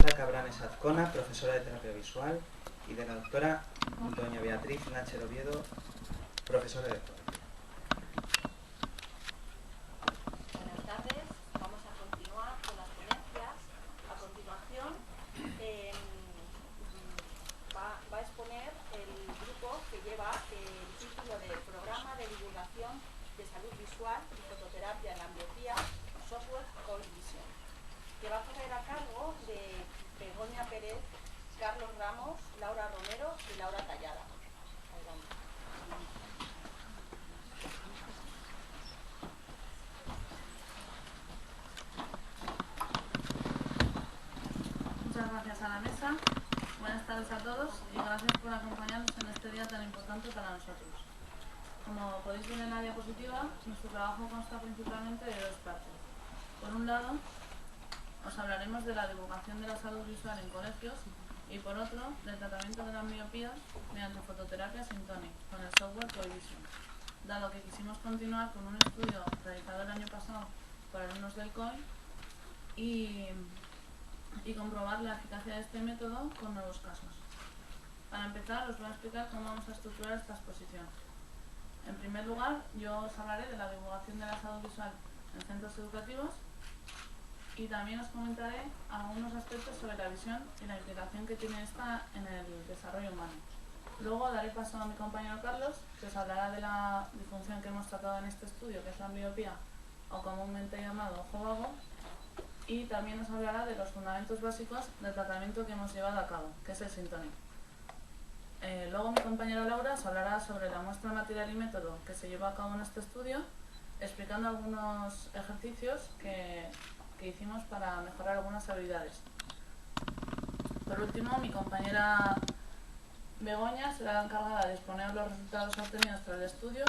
maestra Cabranes Azcona, profesora de terapia visual, y de la doctora doña Beatriz Nácher Oviedo, profesora de ortografía. Buenas tardes, vamos a continuar con las ponencias. A continuación va a exponer el grupo que lleva el título de Programa de Divulgación de Salud Visual y Fototerapia en la Ambliopía, Software Call Vision, que va a correr a cargo de Begoña Pérez, Carlos Ramos, Laura Romero y Laura Tallada. Muchas gracias a la mesa, buenas tardes a todos y gracias por acompañarnos en este día tan importante para nosotros. Como podéis ver en la diapositiva, nuestro trabajo consta principalmente de dos partes. Por un lado, os hablaremos de la divulgación de la salud visual en colegios y por otro, del tratamiento de la miopía mediante fototerapia Syntonic con el software Coevision, dado que quisimos continuar con un estudio realizado el año pasado por alumnos del COI y comprobar la eficacia de este método con nuevos casos. Para empezar, os voy a explicar cómo vamos a estructurar esta exposición. En primer lugar, yo os hablaré de la divulgación de la salud visual en centros educativos y también os comentaré algunos aspectos sobre la visión y la implicación que tiene esta en el desarrollo humano. Luego daré paso a mi compañero Carlos, que os hablará de la disfunción que hemos tratado en este estudio, que es la ambliopía, o comúnmente llamado ojo vago, y también os hablará de los fundamentos básicos del tratamiento que hemos llevado a cabo, que es el Syntonic. Luego mi compañera Laura os hablará sobre la muestra material y método que se llevó a cabo en este estudio, explicando algunos ejercicios que hicimos para mejorar algunas habilidades. Por último, mi compañera Begoña será la encargada de exponer los resultados obtenidos por el estudio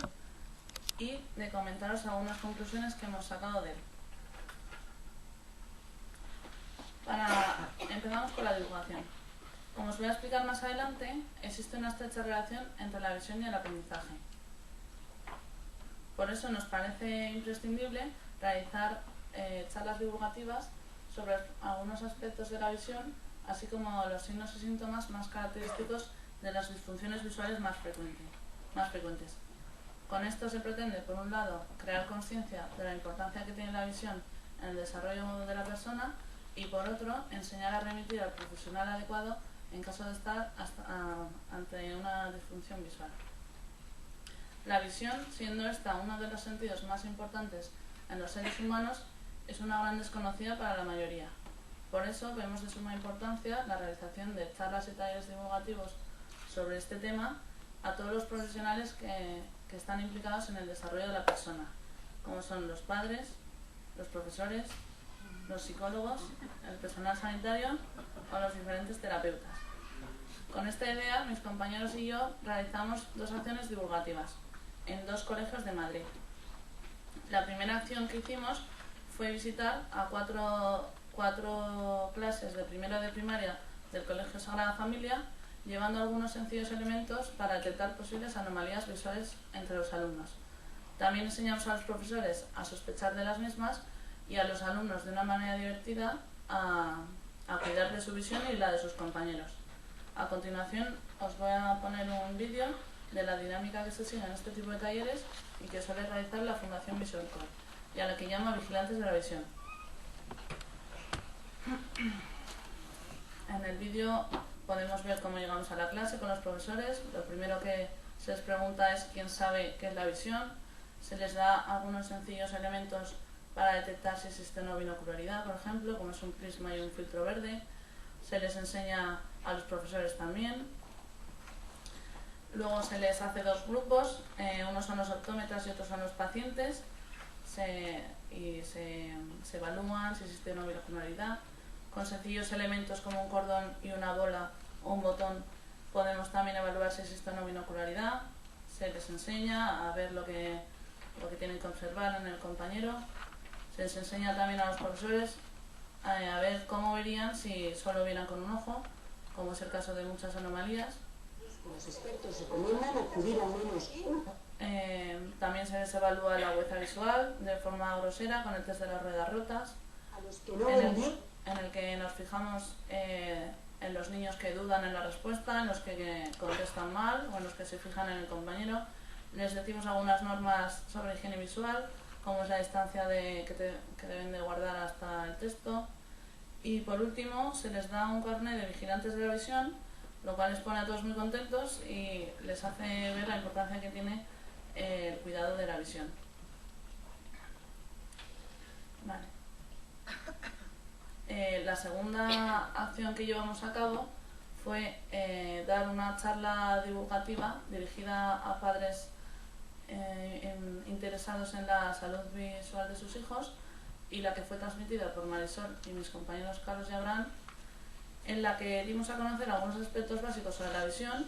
y de comentaros algunas conclusiones que hemos sacado de él. Empezamos con la divulgación. Como os voy a explicar más adelante, existe una estrecha relación entre la visión y el aprendizaje. Por eso nos parece imprescindible realizar charlas divulgativas sobre algunos aspectos de la visión, así como los signos y síntomas más característicos de las disfunciones visuales más frecuentes. Con esto se pretende, por un lado, crear conciencia de la importancia que tiene la visión en el desarrollo de la persona y, por otro, enseñar a remitir al profesional adecuado en caso de estar ante una disfunción visual. La visión, siendo esta uno de los sentidos más importantes en los seres humanos, es una gran desconocida para la mayoría. Por eso vemos de suma importancia la realización de charlas y talleres divulgativos sobre este tema a todos los profesionales que están implicados en el desarrollo de la persona, como son los padres, los profesores, los psicólogos, el personal sanitario o los diferentes terapeutas. Con esta idea, mis compañeros y yo realizamos dos acciones divulgativas en dos colegios de Madrid. La primera acción que hicimos fue visitar a cuatro clases de primero de primaria del Colegio Sagrada Familia, llevando algunos sencillos elementos para detectar posibles anomalías visuales entre los alumnos. También enseñamos a los profesores a sospechar de las mismas y a los alumnos de una manera divertida a cuidar de su visión y la de sus compañeros. A continuación os voy a poner un vídeo de la dinámica que se sigue en este tipo de talleres y que suele realizar la Fundación Vision Core, y a la que llama Vigilantes de la Visión. En el vídeo podemos ver cómo llegamos a la clase con los profesores. Lo primero que se les pregunta es quién sabe qué es la visión. Se les da algunos sencillos elementos para detectar si existe una binocularidad, por ejemplo, como es un prisma y un filtro verde. Se les enseña a los profesores también. Luego se les hace dos grupos, unos son los optómetras y otros son los pacientes, se evalúan si existe una binocularidad. Con sencillos elementos como un cordón y una bola o un botón podemos también evaluar si existe una binocularidad. Se les enseña a ver lo que tienen que observar en el compañero. Se les enseña también a los profesores a ver cómo verían si solo vieran con un ojo, como es el caso de muchas anomalías. Los expertos recomiendan acudir al menos también se les evalúa la agudeza visual de forma grosera con el test de las ruedas rotas. a los que no ven bien. en el que nos fijamos en los niños que dudan en la respuesta, en los que contestan mal o en los que se fijan en el compañero. Les decimos algunas normas sobre higiene visual, como es la distancia que deben de guardar hasta el texto. Y por último, se les da un carnet de vigilantes de la visión, lo cual les pone a todos muy contentos y les hace ver la importancia que tiene el cuidado de la visión. Vale. La segunda acción que llevamos a cabo fue dar una charla divulgativa dirigida a padres interesados en la salud visual de sus hijos, y la que fue transmitida por Marisol y mis compañeros Carlos y Abraham, en la que dimos a conocer algunos aspectos básicos sobre la visión,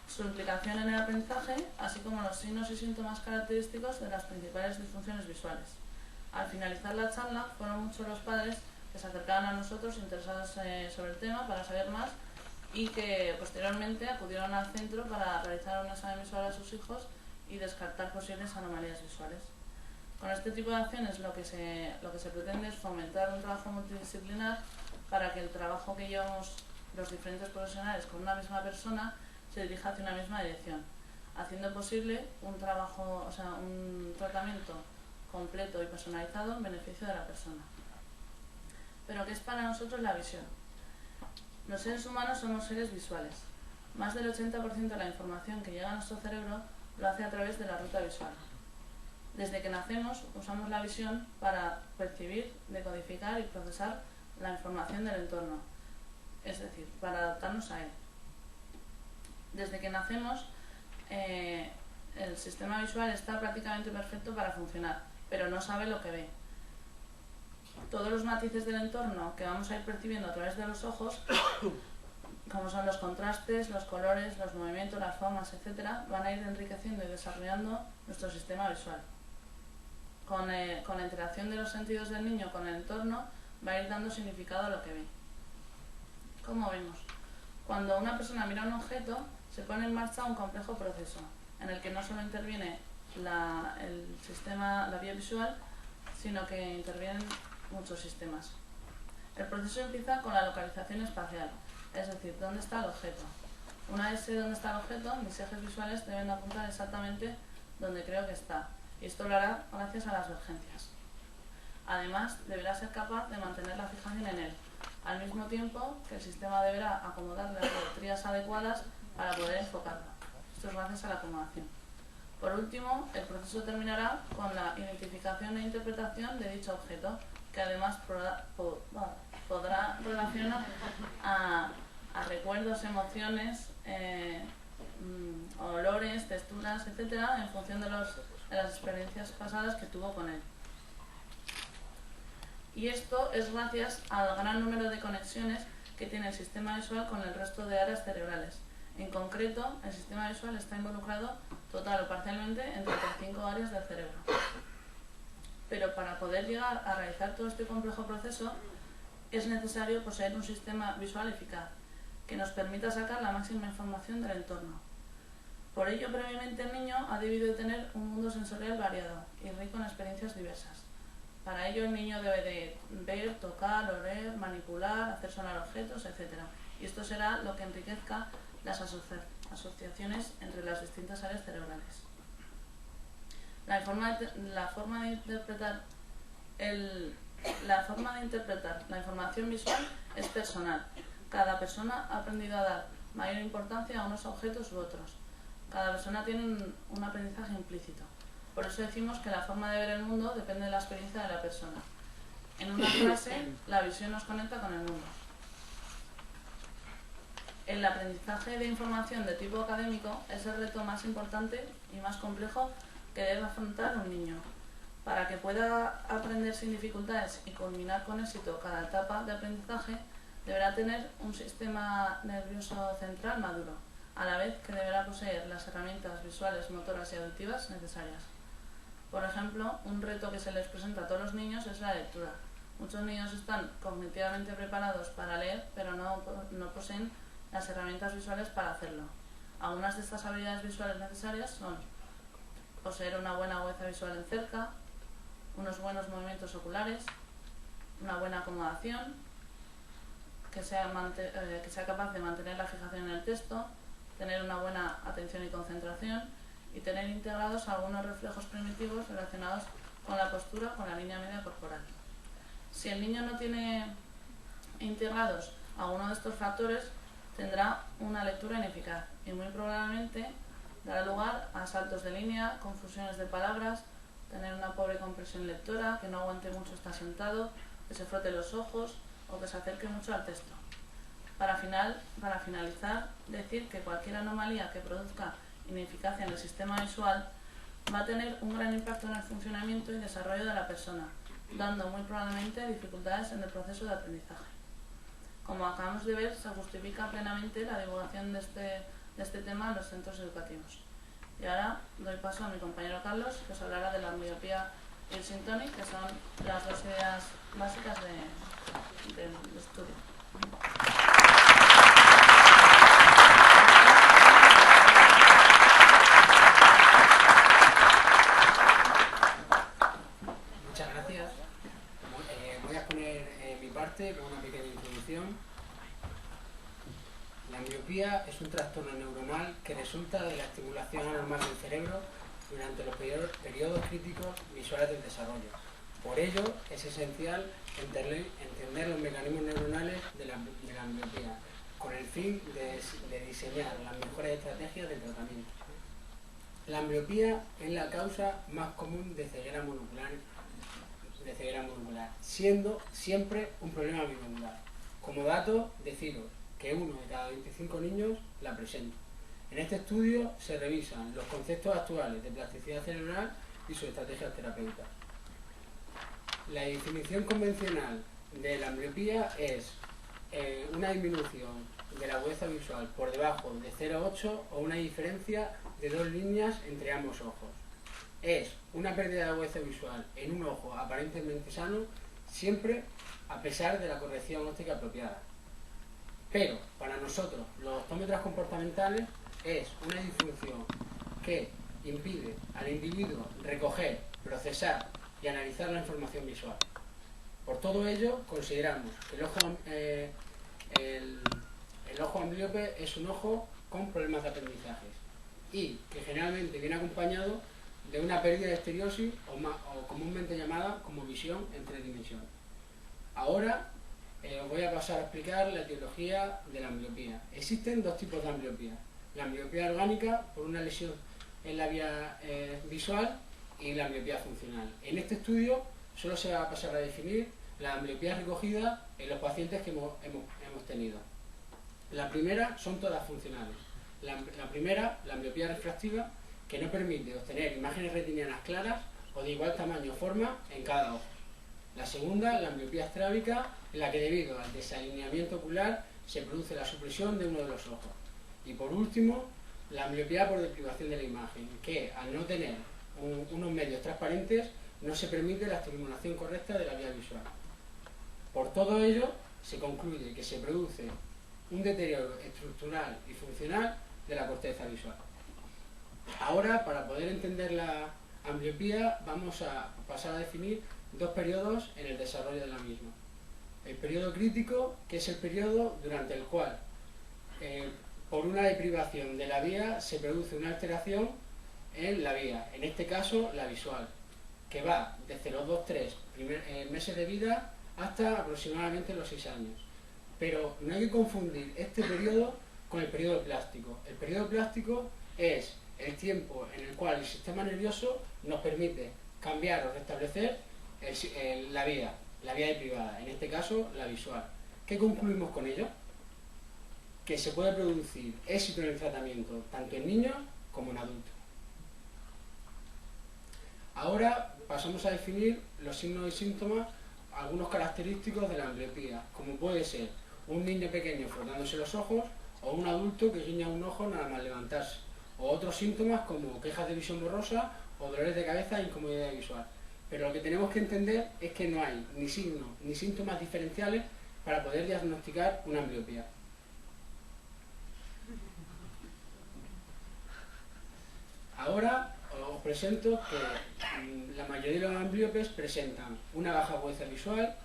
su implicación en el aprendizaje, así como los signos y síntomas característicos de las principales disfunciones visuales. Al finalizar la charla, fueron muchos los padres que se acercaban a nosotros interesados sobre el tema para saber más, y que posteriormente acudieron al centro para realizar un examen visual a sus hijos y descartar posibles anomalías visuales. Con este tipo de acciones lo que se pretende es fomentar un trabajo multidisciplinar para que el trabajo que llevamos los diferentes profesionales con una misma persona se dirija hacia una misma dirección, haciendo posible un tratamiento completo y personalizado en beneficio de la persona. Pero ¿qué es para nosotros la visión? Los seres humanos somos seres visuales. Más del 80% de la información que llega a nuestro cerebro lo hace a través de la ruta visual. Desde que nacemos usamos la visión para percibir, decodificar y procesar la información del entorno, es decir, para adaptarnos a él. Desde que nacemos el sistema visual está prácticamente perfecto para funcionar, pero no sabe lo que ve. Todos los matices del entorno que vamos a ir percibiendo a través de los ojos, como son los contrastes, los colores, los movimientos, las formas, etc., van a ir enriqueciendo y desarrollando nuestro sistema visual. Con la interacción de los sentidos del niño con el entorno, va a ir dando significado a lo que ve. ¿Cómo vemos? Cuando una persona mira un objeto, se pone en marcha un complejo proceso, en el que no solo interviene la vía visual, sino que intervienen muchos sistemas. El proceso empieza con la localización espacial, es decir, dónde está el objeto. Una vez sé dónde está el objeto, mis ejes visuales deben apuntar exactamente donde creo que está, y esto lo hará gracias a las urgencias. Además, deberá ser capaz de mantener la fijación en él, al mismo tiempo que el sistema deberá acomodar las geometrías adecuadas para poder enfocarlo. Esto es gracias a la acomodación. Por último, el proceso terminará con la identificación e interpretación de dicho objeto, que además podrá relacionar a recuerdos, emociones, olores, texturas, etc., en función de las experiencias pasadas que tuvo con él. Y esto es gracias al gran número de conexiones que tiene el sistema visual con el resto de áreas cerebrales. En concreto, el sistema visual está involucrado total o parcialmente en 35 áreas del cerebro. Pero para poder llegar a realizar todo este complejo proceso, es necesario poseer un sistema visual eficaz, que nos permita sacar la máxima información del entorno. Por ello, previamente el niño ha debido de tener un mundo sensorial variado y rico en experiencias diversas. Para ello el niño debe de ver, tocar, oler, manipular, hacer sonar objetos, etc. Y esto será lo que enriquezca las asociaciones entre las distintas áreas cerebrales. La forma de interpretar la información visual es personal. Cada persona ha aprendido a dar mayor importancia a unos objetos u otros. Cada persona tiene un aprendizaje implícito. Por eso decimos que la forma de ver el mundo depende de la experiencia de la persona. En una frase, la visión nos conecta con el mundo. El aprendizaje de información de tipo académico es el reto más importante y más complejo que debe afrontar un niño. Para que pueda aprender sin dificultades y culminar con éxito cada etapa de aprendizaje, deberá tener un sistema nervioso central maduro, a la vez que deberá poseer las herramientas visuales, motoras y auditivas necesarias. Por ejemplo, un reto que se les presenta a todos los niños es la lectura. Muchos niños están cognitivamente preparados para leer, pero no poseen las herramientas visuales para hacerlo. Algunas de estas habilidades visuales necesarias son poseer una buena agudeza visual en cerca, unos buenos movimientos oculares, una buena acomodación, que sea capaz de mantener la fijación en el texto, tener una buena atención y concentración y tener integrados algunos reflejos primitivos relacionados con la postura o con la línea media corporal. Si el niño no tiene integrados alguno de estos factores, tendrá una lectura ineficaz y muy probablemente dará lugar a saltos de línea, confusiones de palabras, tener una pobre comprensión lectora, que no aguante mucho estar sentado, que se frote los ojos o que se acerque mucho al texto. Para finalizar, decir que cualquier anomalía que produzca ineficacia en el sistema visual va a tener un gran impacto en el funcionamiento y desarrollo de la persona, dando muy probablemente dificultades en el proceso de aprendizaje. Como acabamos de ver, se justifica plenamente la divulgación de este tema en los centros educativos. Y ahora doy paso a mi compañero Carlos, que os hablará de la ambliopía y el síntonic, que son las dos ideas básicas del estudio. Muchas gracias. Voy a poner mi parte con una pequeña introducción. La ambliopía es un trastorno neuronal que resulta de la estimulación anormal del cerebro durante los periodos críticos visuales del desarrollo. Por ello, es esencial entender los mecanismos neuronales de la ambliopía, con el fin de diseñar las mejores estrategias de tratamiento. La ambliopía es la causa más común de ceguera monocular, siendo siempre un problema binocular. Como dato, deciros que 1 de cada 25 niños la presenta. En este estudio se revisan los conceptos actuales de plasticidad cerebral y sus estrategias terapéuticas. La definición convencional de la ambliopía es una disminución de la agudeza visual por debajo de 0,8 o una diferencia de 2 líneas entre ambos ojos. Es una pérdida de agudeza visual en un ojo aparentemente sano, siempre a pesar de la corrección óptica apropiada. Pero para nosotros, los optómetras comportamentales, es una disfunción que impide al individuo recoger, procesar y analizar la información visual. Por todo ello, consideramos que el ojo amblíope es un ojo con problemas de aprendizaje y que generalmente viene acompañado de una pérdida de estereosis o comúnmente llamada como visión en 3 dimensiones. Ahora os voy a pasar a explicar la etiología de la ambliopía. Existen 2 tipos de ambliopía. La ambliopía orgánica, por una lesión en la vía visual, y la ambliopía funcional. En este estudio solo se va a pasar a definir la ambliopía recogida en los pacientes que hemos tenido. La primera son todas funcionales. La primera, la ambliopía refractiva, que no permite obtener imágenes retinianas claras o de igual tamaño o forma en cada ojo. La segunda, la ambliopía estrábica, en la que debido al desalineamiento ocular se produce la supresión de uno de los ojos. Y por último, la ambliopía por deprivación de la imagen, que al no tener unos medios transparentes no se permite la estimulación correcta de la vía visual. Por todo ello, se concluye que se produce un deterioro estructural y funcional de la corteza visual. Ahora, para poder entender la ambliopía, vamos a pasar a definir 2 periodos en el desarrollo de la misma. El periodo crítico, que es el periodo durante el cual, por una deprivación de la vía, se produce una alteración en la vía, en este caso la visual, que va desde los 2-3 meses de vida hasta aproximadamente los 6 años. Pero no hay que confundir este periodo con el periodo plástico. El periodo plástico es el tiempo en el cual el sistema nervioso nos permite cambiar o restablecer la vía deprivada, en este caso la visual. ¿Qué concluimos con ello? Que se puede producir éxito en el tratamiento tanto en niños como en adultos. Ahora pasamos a definir los signos y síntomas, algunos característicos de la ambliopía, como puede ser un niño pequeño frotándose los ojos o un adulto que guiña un ojo nada más levantarse, o otros síntomas como quejas de visión borrosa o dolores de cabeza e incomodidad visual. Pero lo que tenemos que entender es que no hay ni signos ni síntomas diferenciales para poder diagnosticar una ambliopía. Ahora os presento que la mayoría de los ambliopes presentan una baja agudeza visual,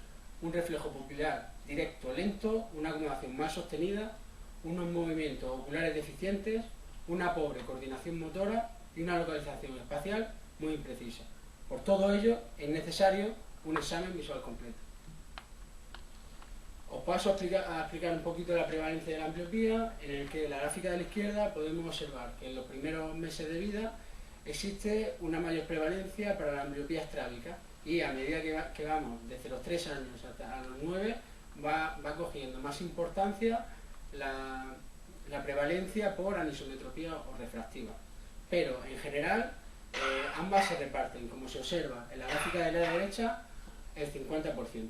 un reflejo pupilar directo lento, una acomodación más sostenida, unos movimientos oculares deficientes, una pobre coordinación motora y una localización espacial muy imprecisa. Por todo ello, es necesario un examen visual completo. Os paso a explicar un poquito la prevalencia de la ambliopía, en el que en la gráfica de la izquierda podemos observar que en los primeros meses de vida existe una mayor prevalencia para la ambliopía estrábica, y a medida que vamos desde los 3 años hasta los 9 va cogiendo más importancia la prevalencia por anisometropía o refractiva. Pero en general ambas se reparten, como se observa en la gráfica de la derecha, el 50%.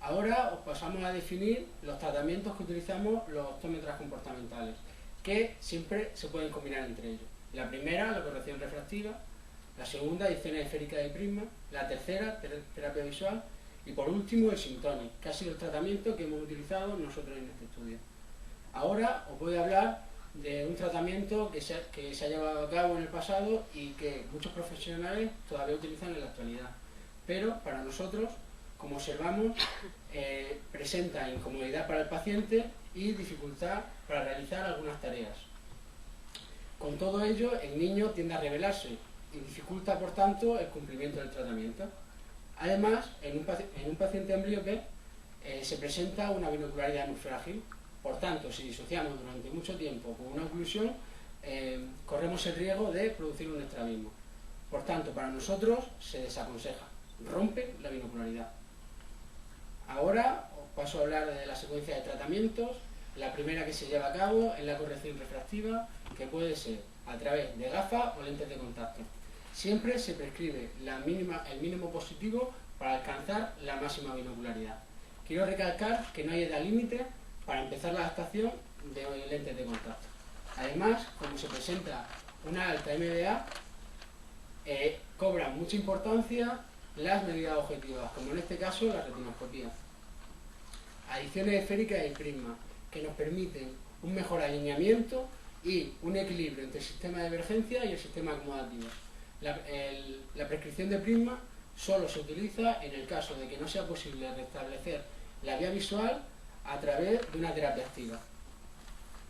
Ahora os pasamos a definir los tratamientos que utilizamos los optómetras comportamentales, que siempre se pueden combinar entre ellos. La primera, la corrección refractiva; la segunda, edición esférica de prisma; la tercera, terapia visual; y por último, el Syntonic, que ha sido el tratamiento que hemos utilizado nosotros en este estudio. Ahora os voy a hablar de un tratamiento que se ha llevado a cabo en el pasado y que muchos profesionales todavía utilizan en la actualidad. Pero para nosotros, como observamos, presenta incomodidad para el paciente y dificultad para realizar algunas tareas. Con todo ello, el niño tiende a rebelarse y dificulta, por tanto, el cumplimiento del tratamiento. Además, en un paciente amblíope se presenta una binocularidad muy frágil. Por tanto, si disociamos durante mucho tiempo con una oclusión, corremos el riesgo de producir un estrabismo. Por tanto, para nosotros se desaconseja, rompe la binocularidad. Ahora os paso a hablar de la secuencia de tratamientos. La primera que se lleva a cabo es la corrección refractiva, que puede ser a través de gafas o lentes de contacto. Siempre se prescribe el mínimo positivo para alcanzar la máxima binocularidad. Quiero recalcar que no hay edad límite para empezar la adaptación de lentes de contacto. Además, como se presenta una alta MDA, cobran mucha importancia las medidas objetivas, como en este caso la retinoscopía. Adiciones esféricas y prisma, que nos permiten un mejor alineamiento y un equilibrio entre el sistema de emergencia y el sistema acomodativo. La prescripción de prisma solo se utiliza en el caso de que no sea posible restablecer la vía visual a través de una terapia activa.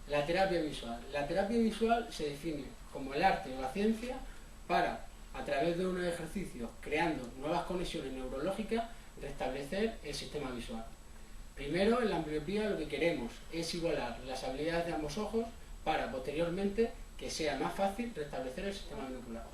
La terapia visual. La terapia visual se define como el arte o la ciencia para, a través de unos ejercicios, creando nuevas conexiones neurológicas, restablecer el sistema visual. Primero, en la ambliopía lo que queremos es igualar las habilidades de ambos ojos para, posteriormente, que sea más fácil restablecer el sistema binocular.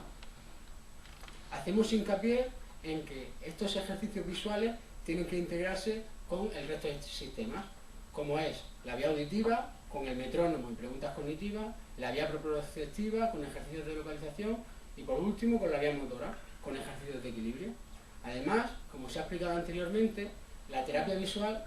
Hacemos hincapié en que estos ejercicios visuales tienen que integrarse con el resto de sistemas, como es la vía auditiva, con el metrónomo y preguntas cognitivas; la vía proprioceptiva, con ejercicios de localización; y por último, con la vía motora, con ejercicios de equilibrio. Además, como se ha explicado anteriormente, la terapia visual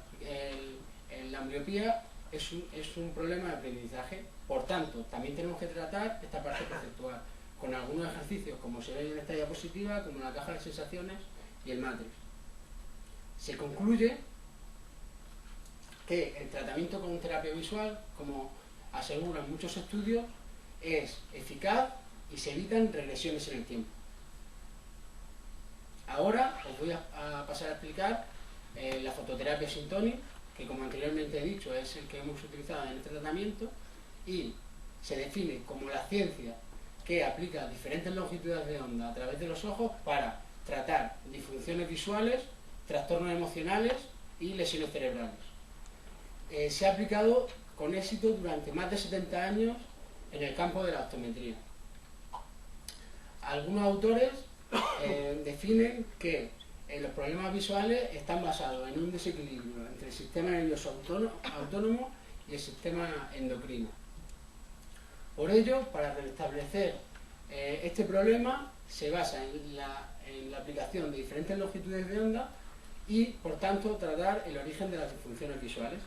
en la ambliopía es un problema de aprendizaje. Por tanto, también tenemos que tratar esta parte perceptual, con algunos ejercicios, como se ve en esta diapositiva, como la caja de sensaciones y el Matrix. Se concluye que el tratamiento con terapia visual, como aseguran muchos estudios, es eficaz y se evitan regresiones en el tiempo. Ahora os voy a pasar a explicar la fototerapia Syntonic, que, como anteriormente he dicho, es el que hemos utilizado en este tratamiento, y se define como la ciencia que aplica diferentes longitudes de onda a través de los ojos para tratar disfunciones visuales, trastornos emocionales y lesiones cerebrales. Se ha aplicado con éxito durante más de 70 años en el campo de la optometría. Algunos autores definen que los problemas visuales están basados en un desequilibrio entre el sistema nervioso autónomo y el sistema endocrino. Por ello, para restablecer este problema, se basa en la aplicación de diferentes longitudes de onda y, por tanto, tratar el origen de las disfunciones visuales.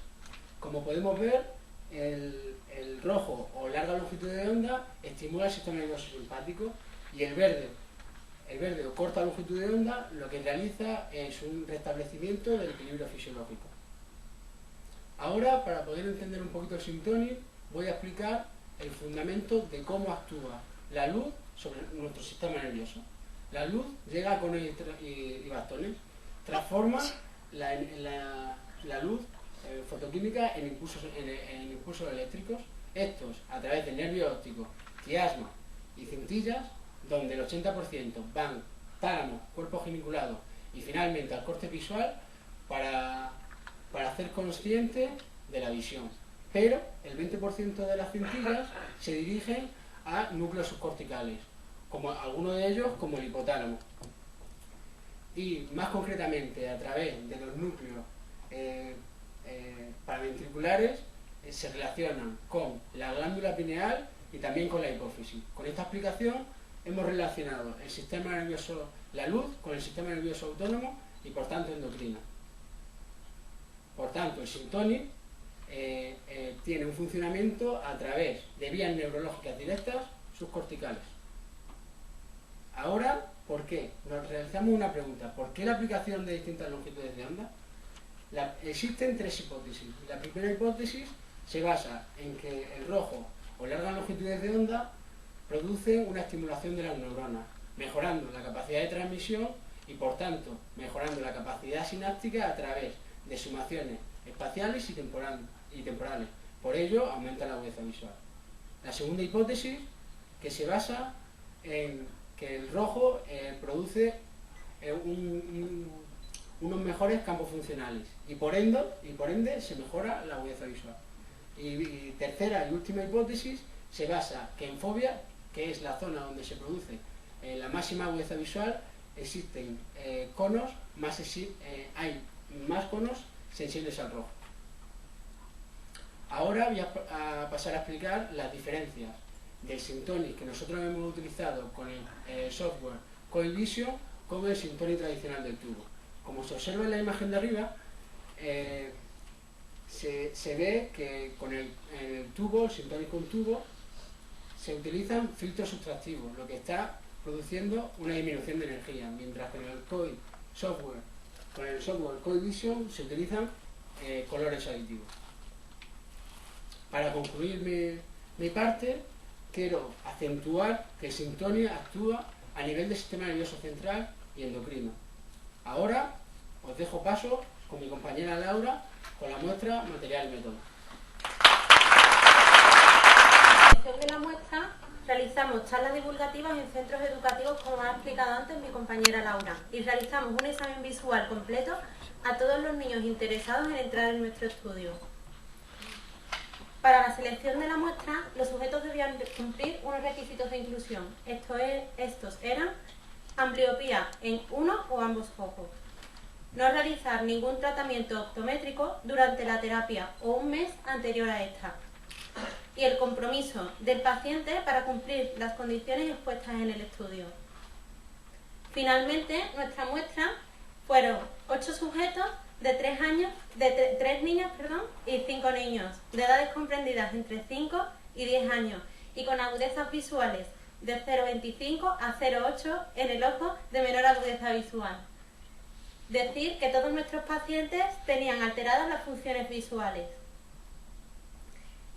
Como podemos ver, el rojo o larga longitud de onda estimula el sistema nervioso simpático, y el verde o corta longitud de onda lo que realiza es un restablecimiento del equilibrio fisiológico. Ahora, para poder entender un poquito el Syntonic, voy a explicar el fundamento de cómo actúa la luz sobre nuestro sistema nervioso. La luz llega a conos y bastones, transforma la luz fotoquímica en impulsos eléctricos. Estos, a través del nervio óptico, quiasma y cintillas, donde el 80% van tálamo, cuerpo geniculado y finalmente al corte visual para hacer consciente de la visión. Pero el 20% de las cintillas se dirigen a núcleos subcorticales, como algunos de ellos como el hipotálamo. Y más concretamente a través de los núcleos paraventriculares se relacionan con la glándula pineal y también con la hipófisis. Con esta explicación hemos relacionado el sistema nervioso, la luz, con el sistema nervioso autónomo y por tanto endocrina. Por tanto, el Syntonic tiene un funcionamiento a través de vías neurológicas directas subcorticales. Ahora, ¿por qué? Nos realizamos una pregunta. ¿Por qué la aplicación de distintas longitudes de onda? Existen tres hipótesis. La primera hipótesis se basa en que el rojo o largas longitudes de onda producen una estimulación de las neuronas, mejorando la capacidad de transmisión y, por tanto, mejorando la capacidad sináptica a través de sumaciones espaciales y temporales. Por ello, aumenta la agudeza visual. La segunda hipótesis, que se basa en que el rojo produce unos mejores campos funcionales y por ende se mejora la agudeza visual. Y tercera y última hipótesis se basa que en fobia, que es la zona donde se produce la máxima agudeza visual, existen hay más conos sensibles al rojo. Ahora voy a pasar a explicar las diferencias del Syntonic que nosotros hemos utilizado con el software Coil Vision con el Syntonic tradicional del tubo. Como se observa en la imagen de arriba, se ve que con el tubo, el Syntonic con tubo, se utilizan filtros sustractivos, lo que está produciendo una disminución de energía, mientras que con el software Coil Vision se utilizan colores aditivos. Para concluir mi parte, quiero acentuar que el Syntonic actúa a nivel del sistema nervioso central y endocrino. Ahora os dejo paso con mi compañera Laura con la muestra material y método. En de la muestra realizamos charlas divulgativas en centros educativos, como ha explicado antes mi compañera Laura, y realizamos un examen visual completo a todos los niños interesados en entrar en nuestro estudio. Para la selección de la muestra, los sujetos debían cumplir unos requisitos de inclusión. Estos eran ambliopía en uno o ambos ojos, no realizar ningún tratamiento optométrico durante la terapia o un mes anterior a esta, y el compromiso del paciente para cumplir las condiciones expuestas en el estudio. Finalmente, nuestra muestra fueron 8 sujetos de 3 niños y 5 niños, de edades comprendidas entre 5 y 10 años, y con agudezas visuales de 0,25 a 0,8 en el ojo de menor agudeza visual. Decir que todos nuestros pacientes tenían alteradas las funciones visuales.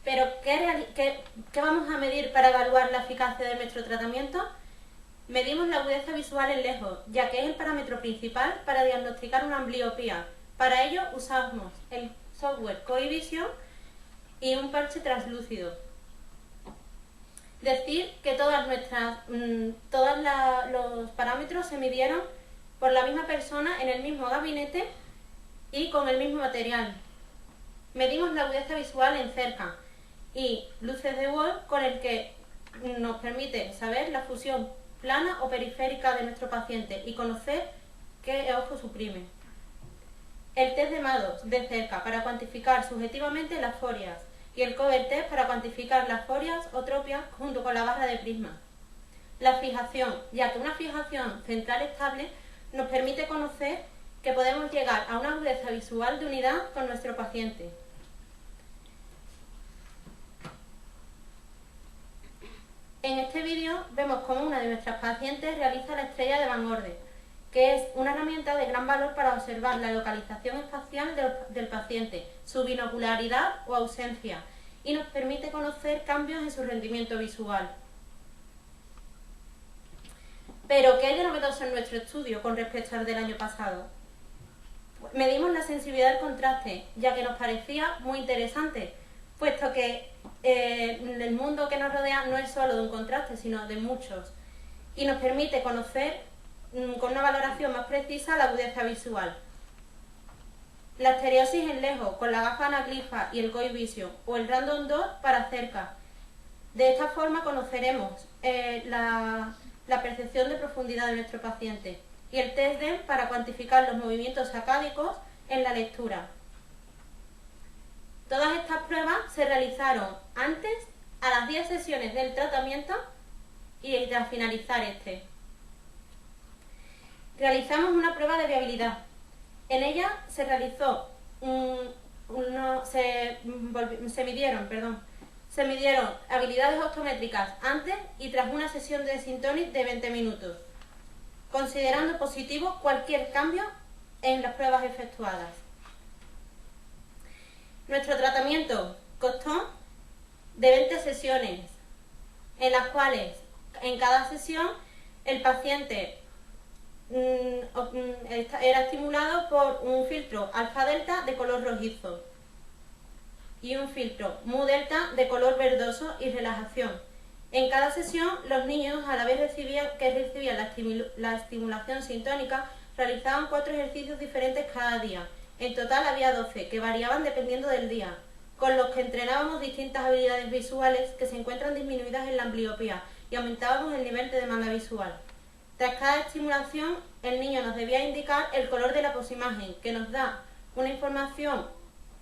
Pero, ¿qué vamos a medir para evaluar la eficacia de nuestro tratamiento? Medimos la agudeza visual en lejos, ya que es el parámetro principal para diagnosticar una ambliopía. Para ello usamos el software Coil Vision y un parche translúcido. Decir que todos los parámetros se midieron por la misma persona en el mismo gabinete y con el mismo material. Medimos la agudeza visual en cerca y luces de Wolf, con el que nos permite saber la fusión plana o periférica de nuestro paciente y conocer qué ojo suprime. El test de Maddox de cerca para cuantificar subjetivamente las forias y el Cover test para cuantificar las forias o tropias junto con la barra de prisma. La fijación, ya que una fijación central estable nos permite conocer que podemos llegar a una agudeza visual de unidad con nuestro paciente. En este vídeo vemos cómo una de nuestras pacientes realiza la estrella de Van Orde, que es una herramienta de gran valor para observar la localización espacial del paciente, su binocularidad o ausencia, y nos permite conocer cambios en su rendimiento visual. Pero, ¿qué hay de novedoso en nuestro estudio con respecto al del año pasado? Medimos la sensibilidad del contraste, ya que nos parecía muy interesante, puesto que el mundo que nos rodea no es solo de un contraste, sino de muchos, y nos permite conocer con una valoración más precisa la agudeza visual. La estereosis en lejos, con la gafa anaglifa y el Gold Vision, o el Random Dot para cerca. De esta forma conoceremos la percepción de profundidad de nuestro paciente y el test DEM para cuantificar los movimientos sacádicos en la lectura. Todas estas pruebas se realizaron antes, a las 10 sesiones del tratamiento y tras finalizar este. Realizamos una prueba de viabilidad. En ella se realizó se midieron habilidades optométricas antes y tras una sesión de Syntonic de 20 minutos, considerando positivo cualquier cambio en las pruebas efectuadas. Nuestro tratamiento constó de 20 sesiones, en las cuales en cada sesión el paciente era estimulado por un filtro alfa-delta de color rojizo y un filtro mu-delta de color verdoso y relajación. En cada sesión, los niños, a la vez que recibían la estimulación sintónica, realizaban 4 ejercicios diferentes cada día. En total había 12, que variaban dependiendo del día, con los que entrenábamos distintas habilidades visuales que se encuentran disminuidas en la ambliopía y aumentábamos el nivel de demanda visual. Tras cada estimulación, el niño nos debía indicar el color de la posimagen, que nos da una información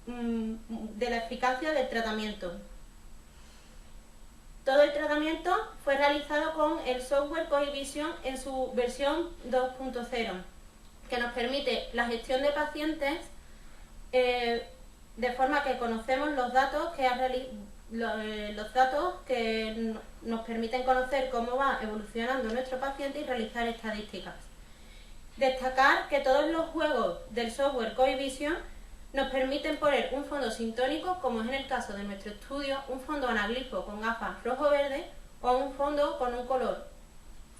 de la eficacia del tratamiento. Todo el tratamiento fue realizado con el software Gold Vision en su versión 2.0, que nos permite la gestión de pacientes de forma que conocemos los datos que nos permiten conocer cómo va evolucionando nuestro paciente y realizar estadísticas. Destacar que todos los juegos del software Gold Vision nos permiten poner un fondo sintónico, como es en el caso de nuestro estudio, un fondo anaglifo con gafas rojo-verde o un fondo con un color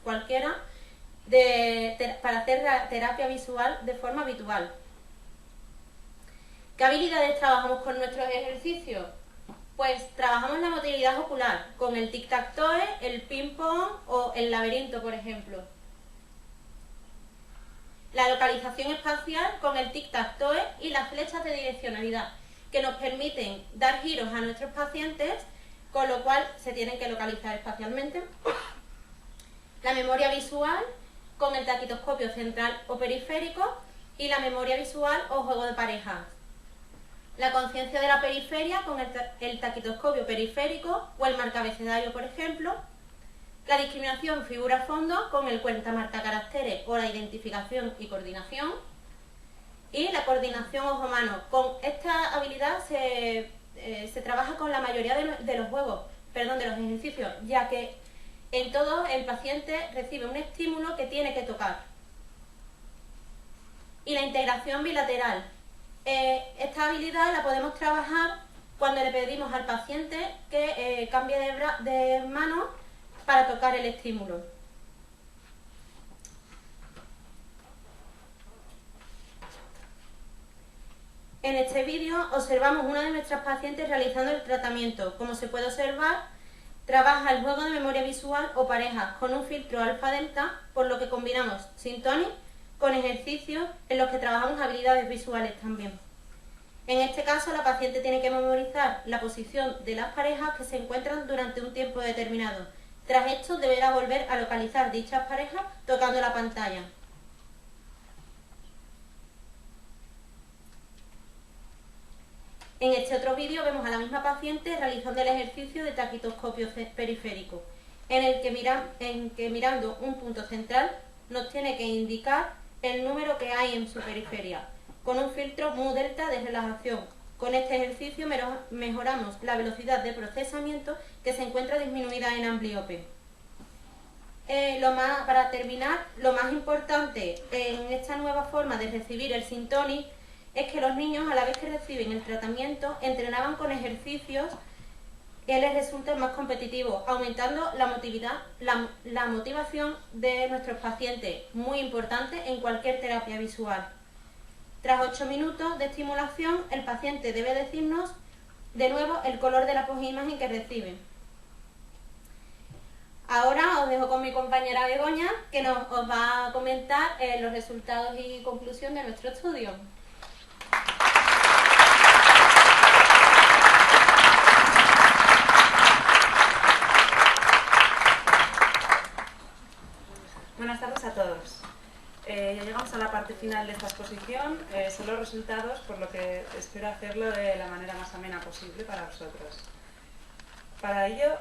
cualquiera para hacer terapia visual de forma habitual. ¿Qué habilidades trabajamos con nuestros ejercicios? Pues trabajamos la motilidad ocular con el tic-tac-toe, el ping-pong o el laberinto, por ejemplo. La localización espacial con el tic-tac-toe y las flechas de direccionalidad, que nos permiten dar giros a nuestros pacientes, con lo cual se tienen que localizar espacialmente. La memoria visual con el taquitoscopio central o periférico y la memoria visual o juego de parejas. La conciencia de la periferia con el taquitoscopio periférico o el marcabecedario, por ejemplo. La discriminación figura-fondo con el cuentamarcacaracteres o la identificación y coordinación. Y la coordinación ojo-mano. Con esta habilidad se trabaja con la mayoría de los ejercicios, ya que en todos el paciente recibe un estímulo que tiene que tocar. Y la integración bilateral. Esta habilidad la podemos trabajar cuando le pedimos al paciente que cambie de mano para tocar el estímulo. En este vídeo observamos una de nuestras pacientes realizando el tratamiento. Como se puede observar, trabaja el juego de memoria visual o parejas con un filtro alfa-delta, por lo que combinamos Syntonic con ejercicios en los que trabajamos habilidades visuales también. En este caso, la paciente tiene que memorizar la posición de las parejas que se encuentran durante un tiempo determinado. Tras esto, deberá volver a localizar dichas parejas tocando la pantalla. En este otro vídeo vemos a la misma paciente realizando el ejercicio de taquitoscopio periférico, en el que mirando un punto central nos tiene que indicar el número que hay en su periferia, con un filtro mu-delta de relajación. Con este ejercicio mejoramos la velocidad de procesamiento que se encuentra disminuida en ambliope. Para terminar, lo más importante en esta nueva forma de recibir el Syntonic es que los niños, a la vez que reciben el tratamiento, entrenaban con ejercicios les resulte más competitivo, aumentando la motivación de nuestros pacientes, muy importante en cualquier terapia visual. Tras 8 minutos de estimulación, el paciente debe decirnos de nuevo el color de la imagen que recibe. Ahora os dejo con mi compañera Begoña, que os va a comentar los resultados y conclusión de nuestro estudio. Buenas tardes a todos. Ya llegamos a la parte final de esta exposición. Son los resultados, por lo que espero hacerlo de la manera más amena posible para vosotros. Para ello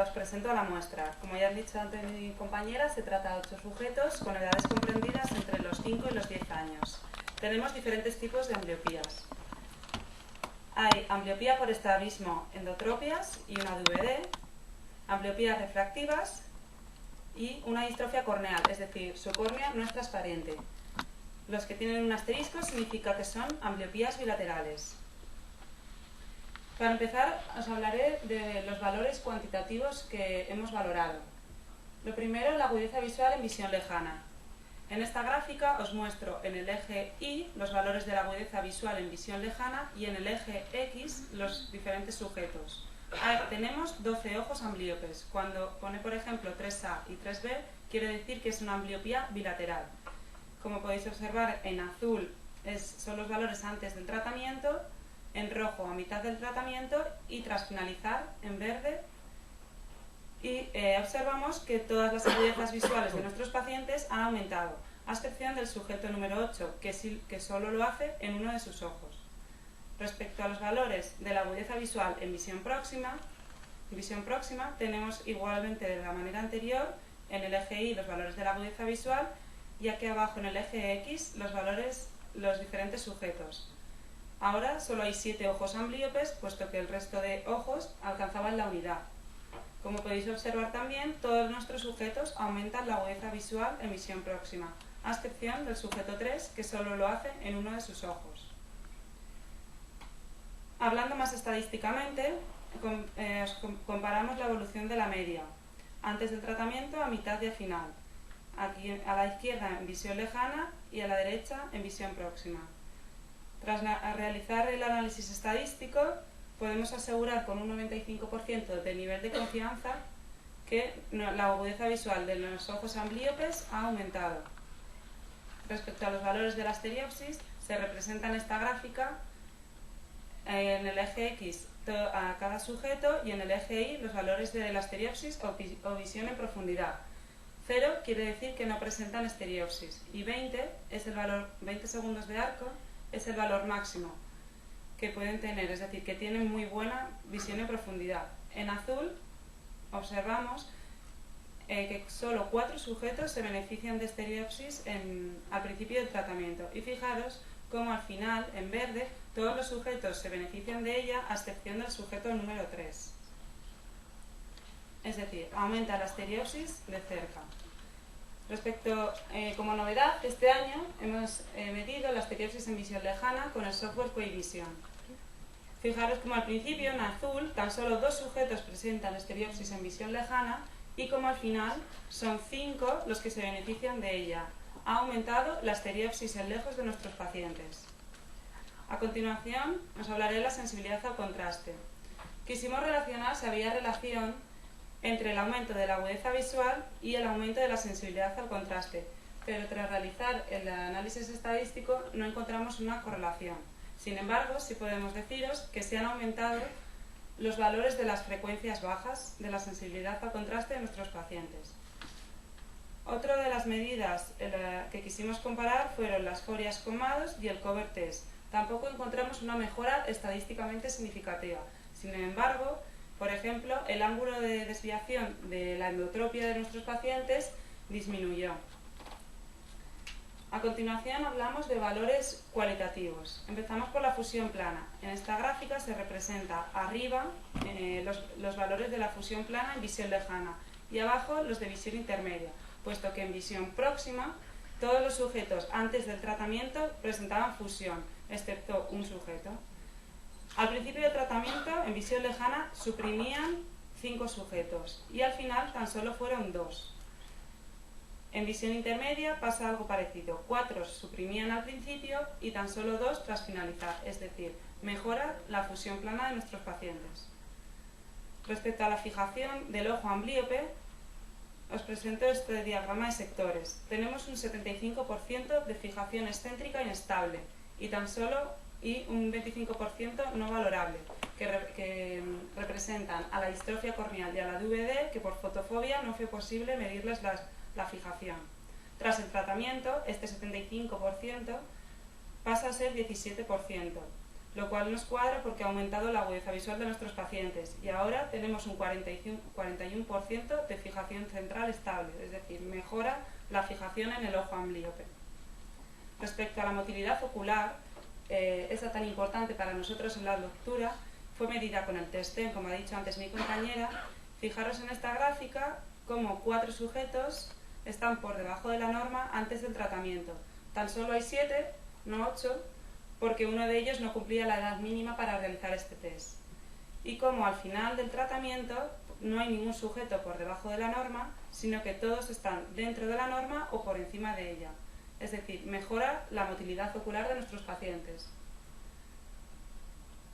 os presento la muestra. Como ya han dicho antes mi compañera, se trata de 8 sujetos con edades comprendidas entre los 5 y los 10 años. Tenemos diferentes tipos de ambliopías. Hay ambliopía por estrabismo, endotropias y una DVD, ambliopías refractivas y una distrofia corneal, es decir, su córnea no es transparente. Los que tienen un asterisco significa que son ambliopías bilaterales. Para empezar, os hablaré de los valores cuantitativos que hemos valorado. Lo primero, la agudeza visual en visión lejana. En esta gráfica os muestro en el eje Y los valores de la agudeza visual en visión lejana y en el eje X los diferentes sujetos. Tenemos 12 ojos amblíopes. Cuando pone, por ejemplo, 3A y 3B, quiere decir que es una ambliopía bilateral. Como podéis observar, en azul son los valores antes del tratamiento, en rojo a mitad del tratamiento y tras finalizar en verde. Y observamos que todas las agudezas visuales de nuestros pacientes han aumentado, a excepción del sujeto número 8, que solo lo hace en uno de sus ojos. Respecto a los valores de la agudeza visual en visión próxima, tenemos igualmente de la manera anterior en el eje Y los valores de la agudeza visual y aquí abajo en el eje X los diferentes sujetos. Ahora solo hay 7 ojos amblíopes, puesto que el resto de ojos alcanzaban la unidad. Como podéis observar también, todos nuestros sujetos aumentan la agudeza visual en visión próxima, a excepción del sujeto 3, que solo lo hace en uno de sus ojos. Hablando más estadísticamente, comparamos la evolución de la media, antes del tratamiento a mitad y a final. Aquí a la izquierda en visión lejana y a la derecha en visión próxima. Tras realizar el análisis estadístico, podemos asegurar con un 95% de nivel de confianza que la agudeza visual de los ojos amblíopes ha aumentado. Respecto a los valores de la asteriopsis, se representa en esta gráfica en el eje X a cada sujeto y en el eje Y los valores de la asteriopsis o visión en profundidad. 0 quiere decir que no presentan asteriopsis y 20 segundos de arco es el valor máximo que pueden tener, es decir, que tienen muy buena visión en profundidad. En azul observamos que solo 4 sujetos se benefician de asteriopsis al principio del tratamiento y fijaros cómo al final, en verde, todos los sujetos se benefician de ella a excepción del sujeto número 3. Es decir, aumenta la asteriopsis de cerca. Respecto, como novedad, este año hemos medido la asteriopsis en visión lejana con el software QuiVision. Fijaros como al principio, en azul, tan solo 2 sujetos presentan asteriopsis en visión lejana y como al final son 5 los que se benefician de ella. Ha aumentado la asteriopsis en lejos de nuestros pacientes. A continuación, os hablaré de la sensibilidad al contraste. Quisimos relacionar si había relación entre el aumento de la agudeza visual y el aumento de la sensibilidad al contraste, pero tras realizar el análisis estadístico no encontramos una correlación. Sin embargo, sí podemos deciros que se han aumentado los valores de las frecuencias bajas de la sensibilidad al contraste de nuestros pacientes. Otra de las medidas que quisimos comparar fueron las forias con MADOS y el cover test. Tampoco encontramos una mejora estadísticamente significativa. Sin embargo, por ejemplo, el ángulo de desviación de la endotropia de nuestros pacientes disminuyó. A continuación hablamos de valores cualitativos. Empezamos por la fusión plana. En esta gráfica se representa arriba los valores de la fusión plana en visión lejana y abajo los de visión intermedia, puesto que en visión próxima todos los sujetos antes del tratamiento presentaban fusión, excepto un sujeto. Al principio del tratamiento, en visión lejana, suprimían 5 sujetos y al final tan solo fueron 2. En visión intermedia pasa algo parecido. 4 suprimían al principio y tan solo 2 tras finalizar, es decir, mejora la fusión plana de nuestros pacientes. Respecto a la fijación del ojo amblíope, os presento este diagrama de sectores. Tenemos un 75% de fijación excéntrica inestable y un 25% no valorable, que representan a la distrofia corneal y a la DVD, que por fotofobia no fue posible medirles la fijación. Tras el tratamiento, este 75% pasa a ser 17%, lo cual nos cuadra porque ha aumentado la agudeza visual de nuestros pacientes y ahora tenemos un 41% de fijación central estable, es decir, mejora la fijación en el ojo amblíope. Respecto a la motilidad ocular, esa tan importante para nosotros en la lectura, fue medida con el test-TEM, como ha dicho antes mi compañera. Fijaros en esta gráfica como 4 sujetos están por debajo de la norma antes del tratamiento. Tan solo hay 7, no 8, porque uno de ellos no cumplía la edad mínima para realizar este test. Y como al final del tratamiento no hay ningún sujeto por debajo de la norma, sino que todos están dentro de la norma o por encima de ella. Es decir, mejora la motilidad ocular de nuestros pacientes.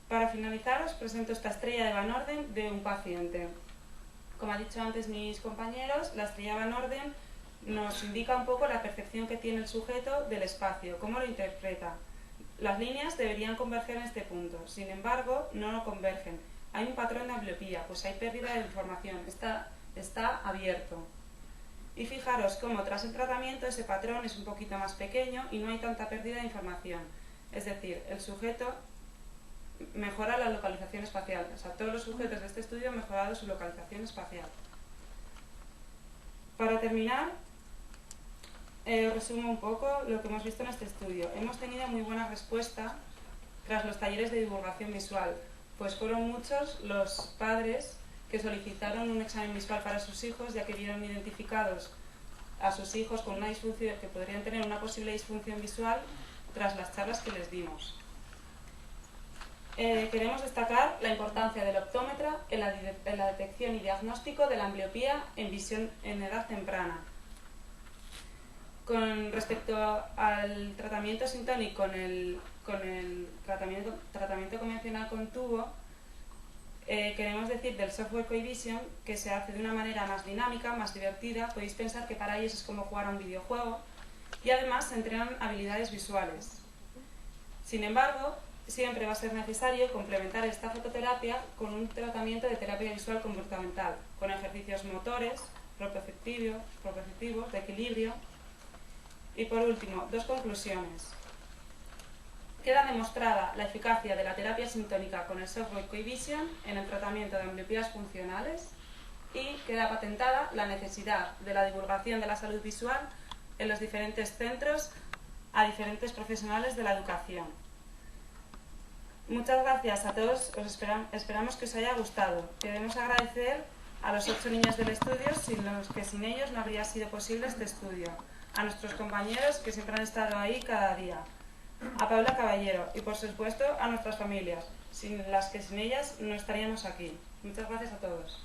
Para finalizar, os presento esta estrella de Van Orden de un paciente. Como han dicho antes mis compañeros, la estrella Van Orden nos indica un poco la percepción que tiene el sujeto del espacio, cómo lo interpreta. Las líneas deberían converger en este punto, sin embargo, no lo convergen. Hay un patrón de ambliopía, pues hay pérdida de información, está abierto. Y fijaros cómo tras el tratamiento ese patrón es un poquito más pequeño y no hay tanta pérdida de información. Es decir, el sujeto mejora la localización espacial. O sea, todos los sujetos de este estudio han mejorado su localización espacial. Para terminar, resumo un poco lo que hemos visto en este estudio. Hemos tenido muy buena respuesta tras los talleres de divulgación visual, pues fueron muchos los padres que solicitaron un examen visual para sus hijos, ya que vieron identificados a sus hijos con una disfunción, que podrían tener una posible disfunción visual tras las charlas que les dimos. Queremos destacar la importancia del optómetra en la detección y diagnóstico de la ambliopía en visión en edad temprana. Con respecto al tratamiento Syntonic con el tratamiento convencional con tubo, queremos decir del software Coevision que se hace de una manera más dinámica, más divertida. Podéis pensar que para ellos es como jugar a un videojuego y además se entrenan habilidades visuales. Sin embargo, siempre va a ser necesario complementar esta fototerapia con un tratamiento de terapia visual comportamental, con ejercicios motores, propioceptivos, de equilibrio. Y por último, 2 conclusiones. Queda demostrada la eficacia de la terapia sintónica con el software Coevision en el tratamiento de ambliopías funcionales y queda patentada la necesidad de la divulgación de la salud visual en los diferentes centros a diferentes profesionales de la educación. Muchas gracias a todos, esperamos que os haya gustado. Queremos agradecer a los 8 niños del estudio, sin ellos no habría sido posible este estudio. A nuestros compañeros que siempre han estado ahí cada día. A Paula Caballero y por supuesto a nuestras familias, sin ellas no estaríamos aquí. Muchas gracias a todos.